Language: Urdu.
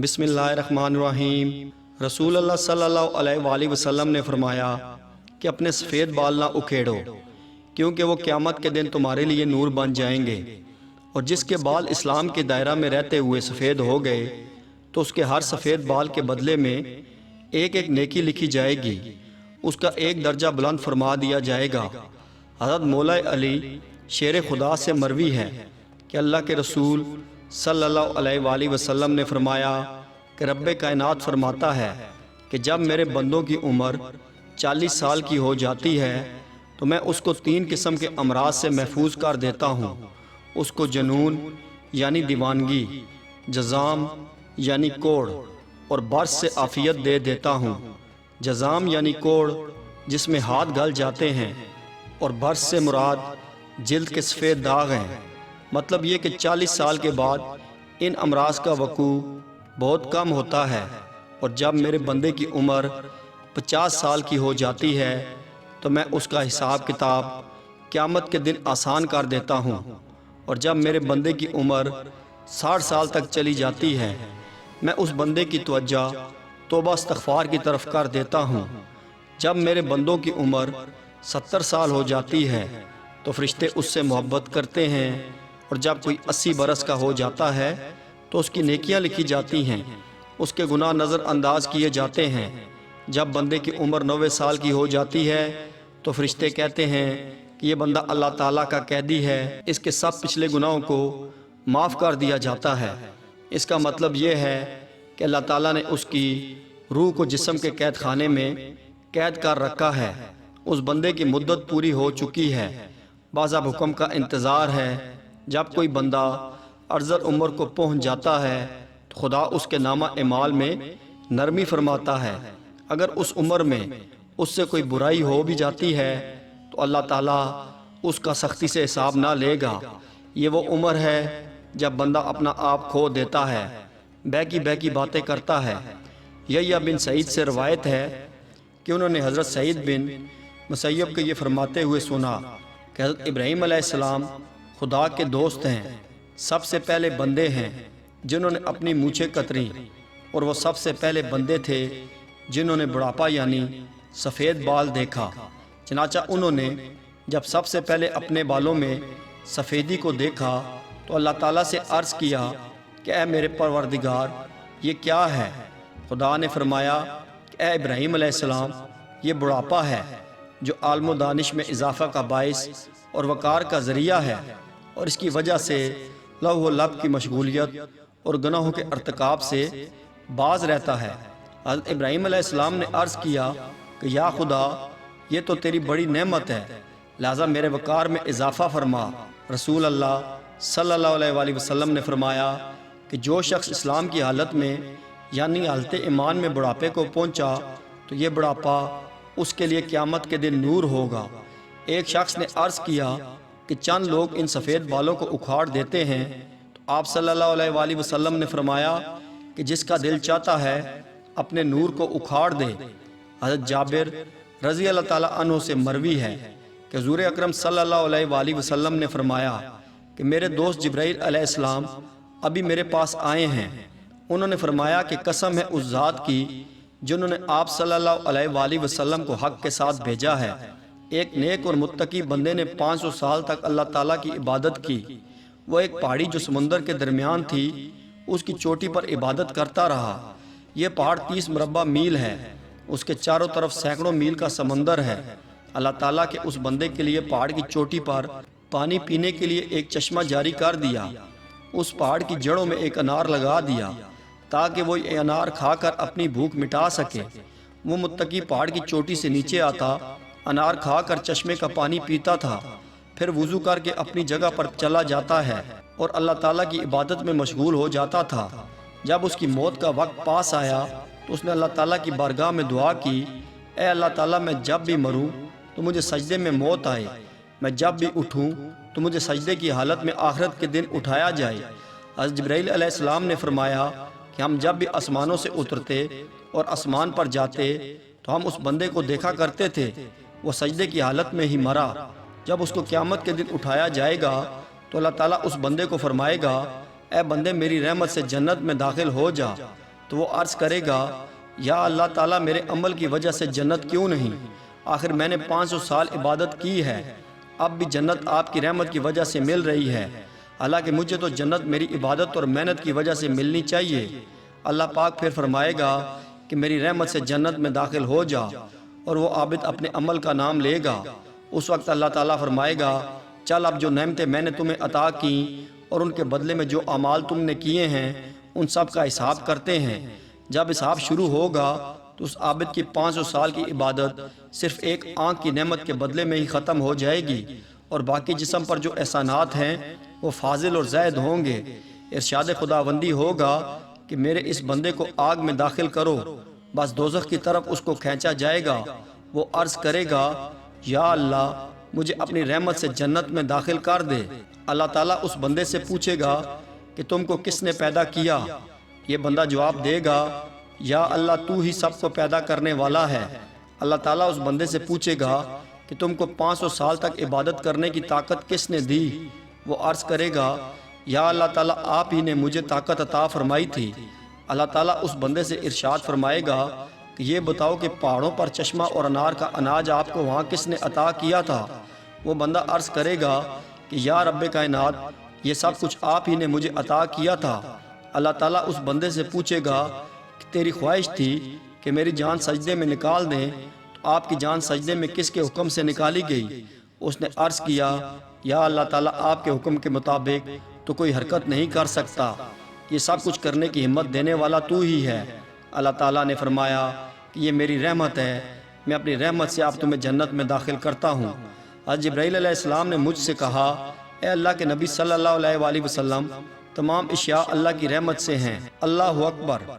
بسم اللہ الرحمن الرحیم۔ رسول اللہ صلی اللہ علیہ وآلہ وسلم نے فرمایا کہ اپنے سفید بال نہ اکھیڑو، کیونکہ وہ قیامت کے دن تمہارے لیے نور بن جائیں گے، اور جس کے بال اسلام کے دائرہ میں رہتے ہوئے سفید ہو گئے تو اس کے ہر سفید بال کے بدلے میں ایک ایک نیکی لکھی جائے گی، اس کا ایک درجہ بلند فرما دیا جائے گا۔ حضرت مولا علی شیر خدا سے مروی ہے کہ اللہ کے رسول صلی اللہ علیہ وآلہ وسلم نے فرمایا کہ رب کائنات فرماتا ہے کہ جب میرے بندوں کی عمر 40 سال کی ہو جاتی ہے تو میں اس کو 3 قسم کے امراض سے محفوظ کر دیتا ہوں۔ اس کو جنون یعنی دیوانگی، جزام یعنی کوڑ اور برس سے عافیت دے دیتا ہوں۔ جزام یعنی کوڑ جس میں ہاتھ گل جاتے ہیں، اور برس سے مراد جلد کے سفید داغ ہیں۔ مطلب یہ کہ 40 سال کے بعد ان امراض کا وقوع بہت کم ہوتا ہے، اور جب میرے بندے کی عمر 50 سال کی ہو جاتی ہے تو میں اس کا حساب کتاب قیامت کے دن آسان کر دیتا ہوں، اور جب میرے بندے کی عمر 60 سال تک چلی جاتی ہے میں اس بندے کی توجہ توبہ استغفار کی طرف کر دیتا ہوں۔ جب میرے بندوں کی عمر 70 سال ہو جاتی ہے تو فرشتے اس سے محبت کرتے ہیں، اور جب کوئی 80 برس کا ہو جاتا ہے تو اس کی نیکیاں لکھی جاتی ہیں، اس کے گناہ نظر انداز کیے جاتے ہیں۔ جب بندے کی عمر 90 سال کی ہو جاتی ہے تو فرشتے کہتے ہیں کہ یہ بندہ اللہ تعالیٰ کا قیدی ہے، اس کے سب پچھلے گناہوں کو معاف کر دیا جاتا ہے۔ اس کا مطلب یہ ہے کہ اللہ تعالیٰ نے اس کی روح کو جسم کے قید خانے میں قید کر رکھا ہے، اس بندے کی مدت پوری ہو چکی ہے، بعض حکم کا انتظار ہے۔ جب کوئی بندہ ارذل عمر کو پہنچ جاتا ہے تو خدا اس کے نامہ اعمال میں نرمی فرماتا ہے۔ اگر اس عمر میں اس سے کوئی برائی ہو بھی جاتی ہے تو اللہ تعالیٰ اس کا سختی سے حساب نہ لے گا۔ یہ وہ عمر ہے جب بندہ اپنا آپ کھو دیتا ہے، بہکی باتیں کرتا ہے۔ یحییٰ بن سعید سے روایت ہے کہ انہوں نے حضرت سعید بن مسیب کو یہ فرماتے ہوئے سنا کہ حضرت ابراہیم علیہ السلام خدا کے دوست ہیں، سب سے پہلے بندے ہیں جنہوں نے اپنی مونچھیں کتریں، اور وہ سب سے پہلے بندے تھے جنہوں نے بڑھاپا یعنی سفید بال دیکھا۔ چنانچہ انہوں نے جب سب سے پہلے اپنے بالوں میں سفیدی کو دیکھا تو اللہ تعالیٰ سے عرض کیا کہ اے میرے پروردگار یہ کیا ہے؟ خدا نے فرمایا کہ اے ابراہیم علیہ السلام یہ بڑھاپا ہے جو علم و دانش میں اضافہ کا باعث اور وقار کا ذریعہ ہے، اور اس کی وجہ سے لہو و لعب کی مشغولیت اور گناہوں کے ارتکاب سے باز رہتا ہے۔ حضرت ابراہیم علیہ السلام نے عرض کیا کہ یا خدا یہ تو تیری بڑی نعمت ہے، لہذا میرے وقار میں اضافہ فرما۔ رسول اللہ صلی اللہ علیہ وآلہ وسلم نے فرمایا کہ جو شخص اسلام کی حالت میں یعنی حالت ایمان میں بڑھاپے کو پہنچا تو یہ بڑھاپا اس کے لیے قیامت کے دن نور ہوگا۔ ایک شخص نے عرض کیا کہ چند لوگ ان سفید بالوں کو اکھاڑ دیتے ہیں، تو آپ صلی اللہ علیہ وآلہ وسلم نے فرمایا کہ جس کا دل چاہتا ہے اپنے نور کو اکھاڑ دے۔ حضرت جابر رضی اللہ تعالیٰ عنہ سے مروی ہے کہ حضور اکرم صلی اللہ علیہ وآلہ وسلم نے فرمایا کہ میرے دوست جبرائیل علیہ السلام ابھی میرے پاس آئے ہیں۔ انہوں نے فرمایا کہ قسم ہے اس ذات کی جنہوں نے آپ صلی اللہ علیہ وآلہ وسلم کو حق کے ساتھ بھیجا ہے، ایک نیک اور متقی بندے نے 500 سال تک اللہ تعالیٰ کی عبادت کی۔ وہ ایک پہاڑی جو سمندر کے درمیان تھی اس کی چوٹی پر عبادت کرتا رہا۔ یہ پہاڑ 30 مربع میل ہے، اس کے چاروں طرف سینکڑوں میل کا سمندر ہے۔ اللہ تعالیٰ کے اس بندے کے لیے پہاڑ کی چوٹی پر پانی پینے کے لیے ایک چشمہ جاری کر دیا، اس پہاڑ کی جڑوں میں ایک انار لگا دیا تاکہ وہ یہ انار کھا کر اپنی بھوک مٹا سکے۔ وہ متقی پہاڑ کی چوٹی سے نیچے آتا، انار کھا کر چشمے کا پانی پیتا تھا، پھر وضو کر کے اپنی جگہ پر چلا جاتا ہے اور اللہ تعالیٰ کی عبادت میں مشغول ہو جاتا تھا۔ جب اس کی موت کا وقت پاس آیا تو اس نے اللہ تعالیٰ کی بارگاہ میں دعا کی، اے اللہ تعالیٰ میں جب بھی مروں تو مجھے سجدے میں موت آئے، میں جب بھی اٹھوں تو مجھے سجدے کی حالت میں آخرت کے دن اٹھایا جائے۔ حضرت جبرائیل علیہ السلام نے فرمایا کہ ہم جب بھی آسمانوں سے اترتے اور آسمان پر جاتے تو ہم اس بندے کو دیکھا کرتے تھے، وہ سجدے کی حالت میں ہی مرا۔ جب اس کو قیامت کے دن اٹھایا جائے گا تو اللہ تعالیٰ اس بندے کو فرمائے گا اے بندے میری رحمت سے جنت میں داخل ہو جا، تو وہ عرض کرے گا یا اللہ تعالیٰ میرے عمل کی وجہ سے جنت کیوں نہیں؟ آخر میں نے 500 سال عبادت کی ہے، اب بھی جنت آپ کی رحمت کی وجہ سے مل رہی ہے، حالانکہ مجھے تو جنت میری عبادت اور محنت کی وجہ سے ملنی چاہیے۔ اللہ پاک پھر فرمائے گا کہ میری رحمت سے جنت میں داخل ہو جا، اور وہ عابد اپنے عمل کا نام لے گا۔ اس وقت اللہ تعالیٰ فرمائے گا چل اب جو نعمتیں میں نے تمہیں عطا کیں اور ان کے بدلے میں جو اعمال تم نے کیے ہیں ان سب کا حساب کرتے ہیں۔ جب حساب شروع ہوگا تو اس عابد کی 500 سال کی عبادت صرف ایک آنکھ کی نعمت کے بدلے میں ہی ختم ہو جائے گی، اور باقی جسم پر جو احسانات ہیں وہ فاضل اور زائد ہوں گے۔ ارشاد خداوندی ہوگا کہ میرے اس بندے کو آگ میں داخل کرو، بس دوزخ کی طرف اس کو کھینچا جائے گا۔ وہ عرض کرے گا یا اللہ مجھے اپنی رحمت سے جنت میں داخل کر دے۔ اللہ تعالیٰ اس بندے سے پوچھے گا کہ تم کو کس نے پیدا کیا؟ یہ بندہ جواب دے گا یا اللہ تو ہی سب کو پیدا کرنے والا ہے۔ اللہ تعالیٰ اس بندے سے پوچھے گا کہ تم کو 500 سال تک عبادت کرنے کی طاقت کس نے دی؟ وہ عرض کرے گا یا اللہ تعالیٰ آپ ہی نے مجھے طاقت عطا فرمائی تھی۔ اللہ تعالیٰ اس بندے سے ارشاد فرمائے گا کہ یہ بتاؤ کہ پہاڑوں پر چشمہ اور انار کا اناج آپ کو وہاں کس نے عطا کیا تھا؟ وہ بندہ عرض کرے گا کہ یا رب کائنات یہ سب کچھ آپ ہی نے مجھے عطا کیا تھا۔ اللہ تعالیٰ اس بندے سے پوچھے گا کہ تیری خواہش تھی کہ میری جان سجدے میں نکال دیں، تو آپ کی جان سجدے میں کس کے حکم سے نکالی گئی؟ اس نے عرض کیا یا اللہ تعالیٰ آپ کے حکم کے مطابق تو کوئی حرکت نہیں کر سکتا، یہ سب کچھ کرنے کی ہمت دینے والا تو ہی ہے۔ اللہ تعالیٰ نے فرمایا کہ یہ میری رحمت ہے، میں اپنی رحمت سے آپ تمہیں جنت میں داخل کرتا ہوں۔ حضرت جبرائیل علیہ السلام نے مجھ سے کہا اے اللہ کے نبی صلی اللہ علیہ وآلہ وسلم، تمام اشیاء اللہ کی رحمت سے ہیں۔ اللہ اکبر۔